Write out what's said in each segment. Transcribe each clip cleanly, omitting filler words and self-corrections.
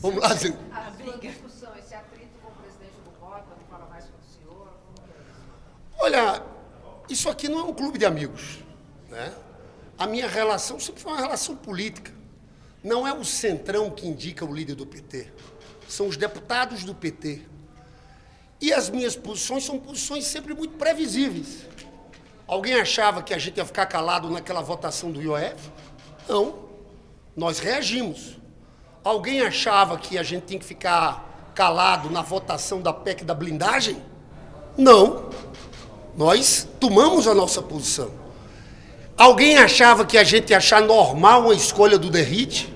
Vamos lá, Zé. A sua discussão, esse atrito com o presidente do Cota, não fala mais com o senhor? Como que é isso? Olha, isso aqui não é um clube de amigos, né? A minha relação sempre foi uma relação política. Não é o Centrão que indica o líder do PT. São os deputados do PT. E as minhas posições são posições sempre muito previsíveis. Alguém achava que a gente ia ficar calado naquela votação do IOF? Não. Nós reagimos. Alguém achava que a gente tinha que ficar calado na votação da PEC da blindagem? Não. Nós tomamos a nossa posição. Alguém achava que a gente ia achar normal a escolha do Derrite,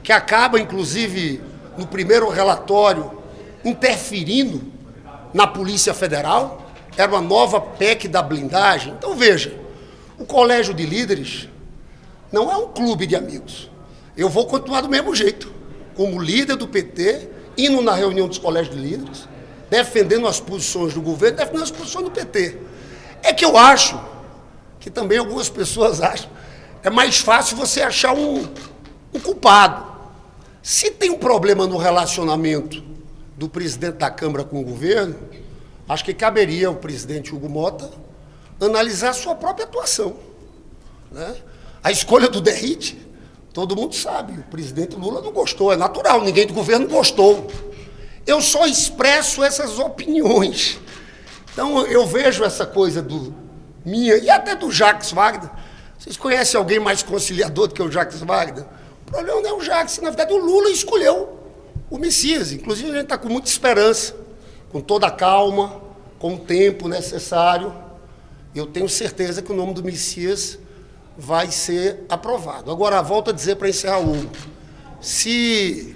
que acaba, inclusive, no primeiro relatório, interferindo na Polícia Federal? Era uma nova PEC da blindagem. Então, veja, o Colégio de Líderes não é um clube de amigos. Eu vou continuar do mesmo jeito, como líder do PT, indo na reunião dos colégios de líderes, defendendo as posições do governo, defendendo as posições do PT. É que eu acho, que também algumas pessoas acham, é mais fácil você achar um culpado. Se tem um problema no relacionamento do presidente da Câmara com o governo, acho que caberia ao presidente Hugo Mota analisar a sua própria atuação, né? A escolha do Derrite, todo mundo sabe, o presidente Lula não gostou, é natural, ninguém do governo gostou. Eu só expresso essas opiniões. Então, eu vejo essa coisa minha e até do Jacques Wagner. Vocês conhecem alguém mais conciliador do que o Jacques Wagner? O problema não é o Jacques, na verdade o Lula escolheu o Messias. Inclusive a gente está com muita esperança, com toda a calma, com o tempo necessário. Eu tenho certeza que o nome do Messias vai ser aprovado. Agora, volto a dizer para encerrar se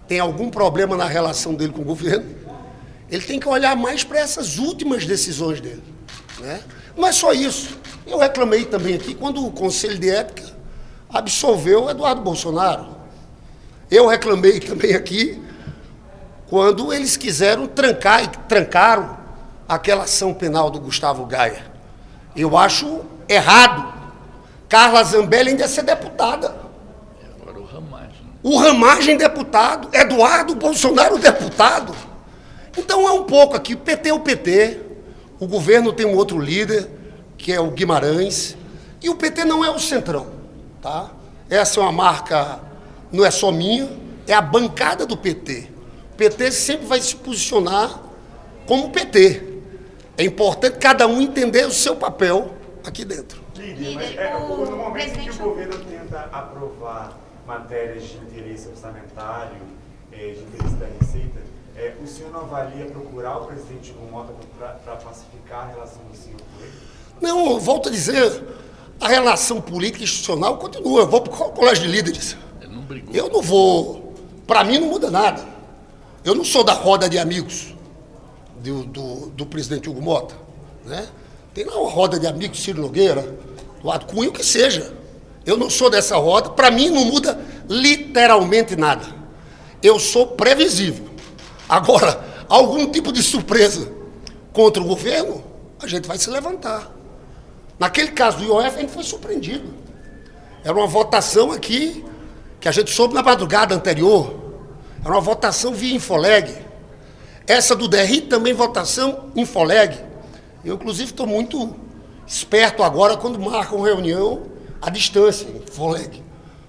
tem algum problema na relação dele com o governo, ele tem que olhar mais para essas últimas decisões dele, né? Não é só isso. Eu reclamei também aqui quando o Conselho de Ética absolveu o Eduardo Bolsonaro. Eu reclamei também aqui quando eles quiseram trancar e trancaram aquela ação penal do Gustavo Gaia. Eu acho errado. Carla Zambelli ainda é ser deputada. Agora o Ramagem. O Ramagem deputado, Eduardo Bolsonaro deputado. Então é um pouco aqui, o PT é o PT, o governo tem um outro líder, que é o Guimarães, e o PT não é o Centrão, tá? Essa é uma marca, não é só minha, é a bancada do PT. O PT sempre vai se posicionar como PT. É importante cada um entender o seu papel aqui dentro. No momento que o governo tenta aprovar matérias de interesse orçamentário, de interesse da Receita, o senhor não avalia procurar o presidente Hugo Mota para pacificar a relação do senhor com ele? Não, eu volto a dizer, a relação política e institucional continua. Eu vou para o Colégio de Líderes. Ele não brigou. Eu não vou. Para mim não muda nada. Eu não sou da roda de amigos do presidente Hugo Mota, né? Tem lá uma roda de amigos, Ciro Nogueira, Eduardo Cunha, o que seja. Eu não sou dessa roda. Para mim não muda literalmente nada. Eu sou previsível. Agora, algum tipo de surpresa contra o governo, a gente vai se levantar. Naquele caso do IOF, a gente foi surpreendido. Era uma votação aqui, que a gente soube na madrugada anterior. Era uma votação via Infoleg. Essa do DRI também votação Infoleg. Eu, inclusive, estou muito esperto agora quando marcam reunião à distância, Infoleg.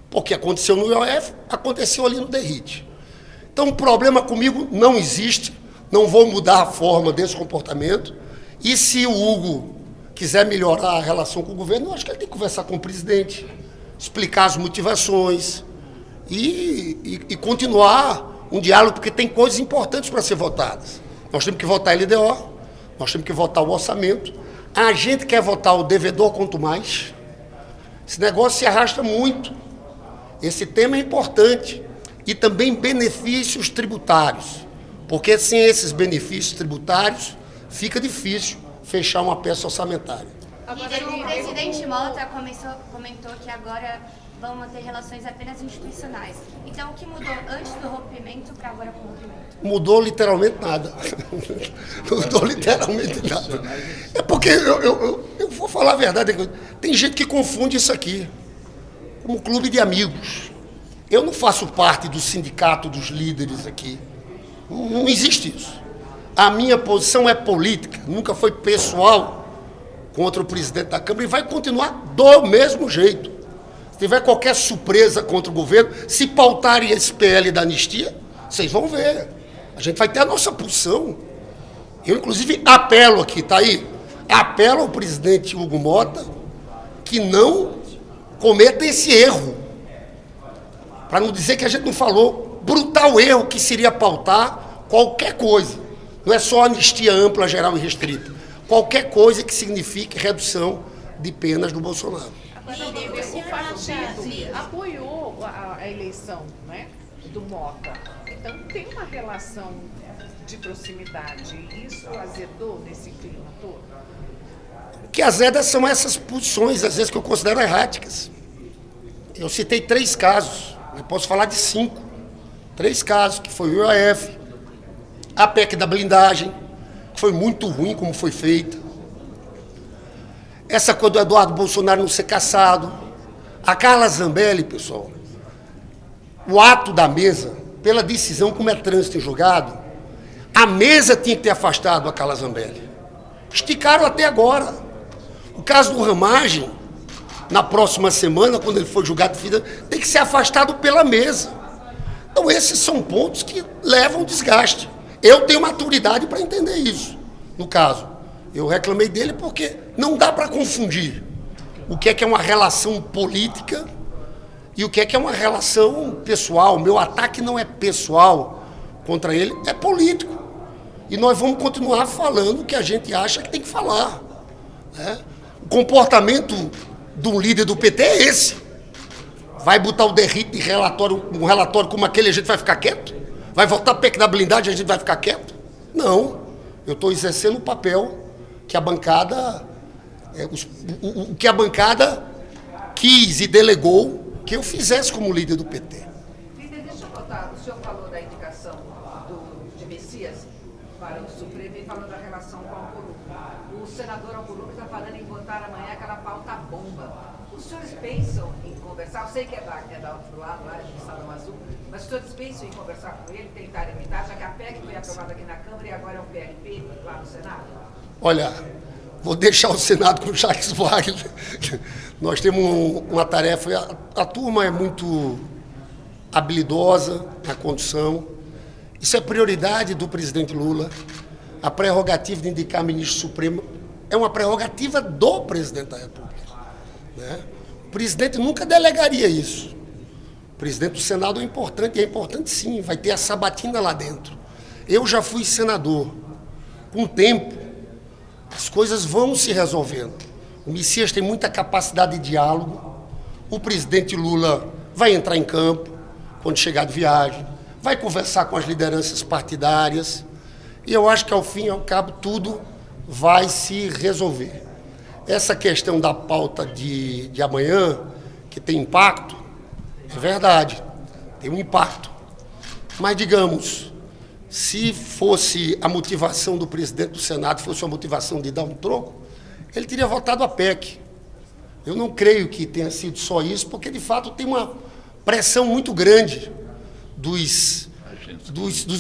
Porque aconteceu no IOF, aconteceu ali no DRIT. Então, o problema comigo não existe, não vou mudar a forma desse comportamento. E se o Hugo quiser melhorar a relação com o governo, eu acho que ele tem que conversar com o presidente, explicar as motivações e continuar um diálogo, porque tem coisas importantes para ser votadas. Nós temos que votar a LDO, nós temos que votar o orçamento. A gente quer votar o devedor quanto mais. Esse negócio se arrasta muito. Esse tema é importante. E também benefícios tributários, porque sem esses benefícios tributários fica difícil fechar uma peça orçamentária. O presidente Mota comentou que agora vão manter relações apenas institucionais. Então, o que mudou antes do rompimento para agora com o rompimento? Mudou literalmente nada. Mudou literalmente nada. É porque, eu vou falar a verdade, tem gente que confunde isso aqui como clube de amigos. Eu não faço parte do sindicato dos líderes aqui. Não existe isso. A minha posição é política, nunca foi pessoal contra o presidente da Câmara e vai continuar do mesmo jeito. Se tiver qualquer surpresa contra o governo, se pautarem esse PL da anistia, vocês vão ver. A gente vai ter a nossa posição. Eu, inclusive, apelo aqui, tá aí? Apelo ao presidente Hugo Mota que não cometa esse erro. Para não dizer que a gente não falou, brutal erro que seria pautar qualquer coisa. Não é só anistia ampla, geral e restrita. Qualquer coisa que signifique redução de penas do Bolsonaro. O partido apoiou a eleição, né, do Mota. Então tem uma relação de proximidade. Isso azedou nesse clima todo? O que azeda são essas posições, às vezes, que eu considero erráticas. Eu citei 3 casos. Eu posso falar de 5. 3 casos, que foi o IOF, a PEC da blindagem, que foi muito ruim como foi feita. Essa coisa do Eduardo Bolsonaro não ser cassado. A Carla Zambelli, pessoal, o ato da mesa, pela decisão como é trânsito em julgado, a mesa tinha que ter afastado a Carla Zambelli. Esticaram até agora. O caso do Ramagem, na próxima semana, quando ele for julgado, tem que ser afastado pela mesa. Então, esses são pontos que levam desgaste. Eu tenho maturidade para entender isso, no caso. Eu reclamei dele porque não dá para confundir o que é uma relação política e o que é uma relação pessoal. Meu ataque não é pessoal contra ele, é político. E nós vamos continuar falando o que a gente acha que tem que falar, né? O comportamento de um líder do PT é esse. Vai botar o derrite de relatório, um relatório como aquele, a gente vai ficar quieto? Vai votar PEC da blindagem, a gente vai ficar quieto? Não. Eu estou exercendo o papel que a bancada, o que a bancada quis e delegou que eu fizesse como líder do PT. Líder, deixa eu botar, o senhor falou da indicação de Messias para o Supremo e falou da relação com o Alcolumbre. O senador Alcolumbre está falando em votar amanhã aquela pauta bomba. Os senhores pensam em conversar? Eu sei que é da outro lado, lá de Salão Azul, mas os senhores pensam em conversar com ele, tentar evitar, já que a PEC foi aprovada aqui na Câmara e agora é o PLP lá no Senado? Olha, vou deixar o Senado com o Jacques Wagner. Nós temos uma tarefa, a turma é muito habilidosa na condução. Isso é prioridade do presidente Lula. A prerrogativa de indicar ministro supremo é uma prerrogativa do presidente da República, né? O presidente nunca delegaria isso. O presidente do Senado é importante, e é importante sim, vai ter a sabatina lá dentro. Eu já fui senador. Com o tempo, as coisas vão se resolvendo. O Messias tem muita capacidade de diálogo. O presidente Lula vai entrar em campo quando chegar de viagem, vai conversar com as lideranças partidárias e eu acho que ao fim e ao cabo tudo vai se resolver. Essa questão da pauta de amanhã, que tem impacto, é verdade, tem um impacto. Mas, digamos, se fosse a motivação do presidente do Senado, fosse a motivação de dar um troco, ele teria votado a PEC. Eu não creio que tenha sido só isso, porque, de fato, tem uma pressão muito grande dos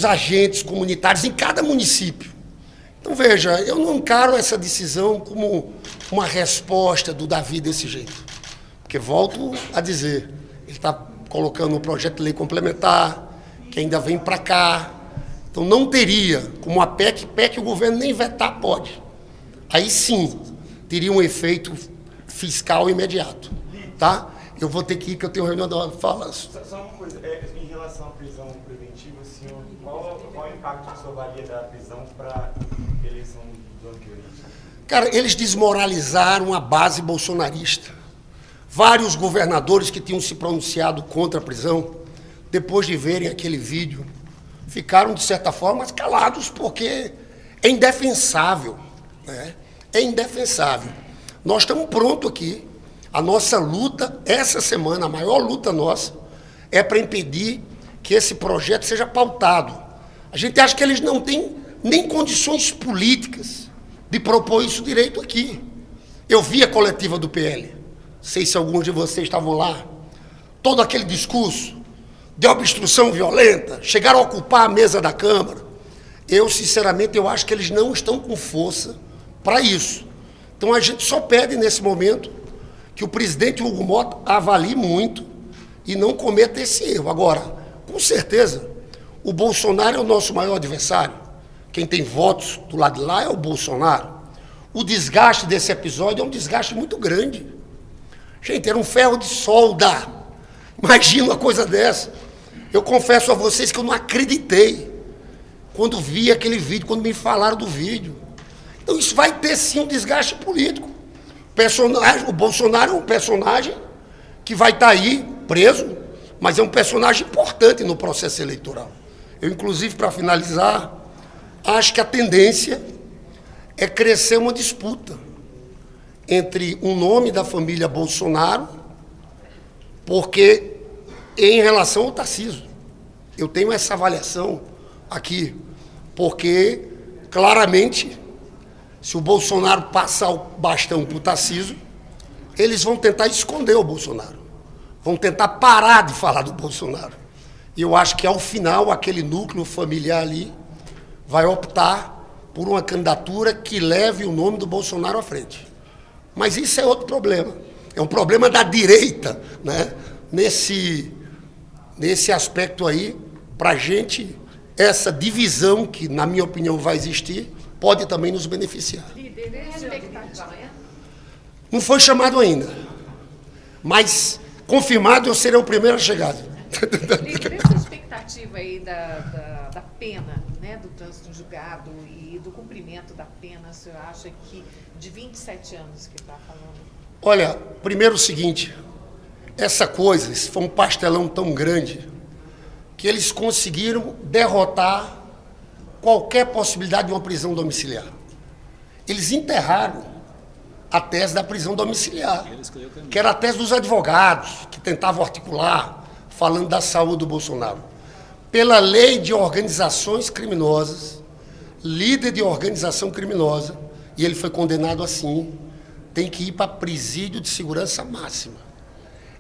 agentes comunitários em cada município. Então, veja, eu não encaro essa decisão como uma resposta do Davi desse jeito. Porque, volto a dizer, ele está colocando um projeto de lei complementar, que ainda vem para cá. Então, não teria, como a PEC o governo nem vetar pode. Aí, sim, teria um efeito fiscal imediato. Tá? Eu vou ter que ir, que eu tenho reunião da fala. Só uma coisa, em relação à prisão preventiva, senhor, qual o impacto que o senhor avalia da prisão para a eleição do ano que vem? Cara, eles desmoralizaram a base bolsonarista. Vários governadores que tinham se pronunciado contra a prisão, depois de verem aquele vídeo, ficaram, de certa forma, calados, porque é indefensável, né? É indefensável. Nós estamos prontos aqui. A nossa luta, essa semana, a maior luta nossa, é para impedir que esse projeto seja pautado. A gente acha que eles não têm nem condições políticas de propor isso direito aqui. Eu vi a coletiva do PL, não sei se alguns de vocês estavam lá, todo aquele discurso de obstrução violenta, chegaram a ocupar a mesa da Câmara. Eu, sinceramente, eu acho que eles não estão com força para isso. Então, a gente só pede, nesse momento, que o presidente Hugo Mota avalie muito e não cometa esse erro. Agora, com certeza, o Bolsonaro é o nosso maior adversário. Quem tem votos do lado de lá é o Bolsonaro. O desgaste desse episódio é um desgaste muito grande. Gente, era um ferro de solda. Imagina uma coisa dessa. Eu confesso a vocês que eu não acreditei quando vi aquele vídeo, quando me falaram do vídeo. Então isso vai ter sim um desgaste político. O Bolsonaro é um personagem que vai estar aí preso, mas é um personagem importante no processo eleitoral. Eu, inclusive, para finalizar, acho que a tendência é crescer uma disputa entre um nome da família Bolsonaro, porque em relação ao Tarcísio, eu tenho essa avaliação aqui, porque claramente, se o Bolsonaro passar o bastão para o Tarcísio, eles vão tentar esconder o Bolsonaro, vão tentar parar de falar do Bolsonaro. E eu acho que, ao final, aquele núcleo familiar ali vai optar por uma candidatura que leve o nome do Bolsonaro à frente. Mas isso é outro problema. É um problema da direita, né? Nesse aspecto aí, para a gente, essa divisão que, na minha opinião, vai existir, pode também nos beneficiar. Não foi chamado ainda, mas confirmado eu serei o primeiro a chegar. Líder, essa expectativa aí da pena, né, do trânsito em julgado e do cumprimento da pena, o senhor acha que de 27 anos que está falando? Olha, primeiro o seguinte, essa coisa, isso foi um pastelão tão grande que eles conseguiram derrotar qualquer possibilidade de uma prisão domiciliar. Eles enterraram a tese da prisão domiciliar, que era a tese dos advogados, que tentavam articular, falando da saúde do Bolsonaro. Pela lei de organizações criminosas, líder de organização criminosa, e ele foi condenado assim, tem que ir para presídio de segurança máxima.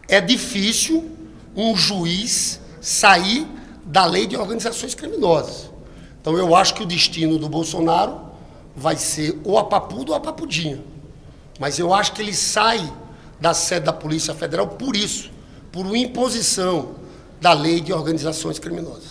É difícil um juiz sair da lei de organizações criminosas. Então, eu acho que o destino do Bolsonaro vai ser ou a papuda ou a papudinha. Mas eu acho que ele sai da sede da Polícia Federal por isso, por uma imposição da lei de organizações criminosas.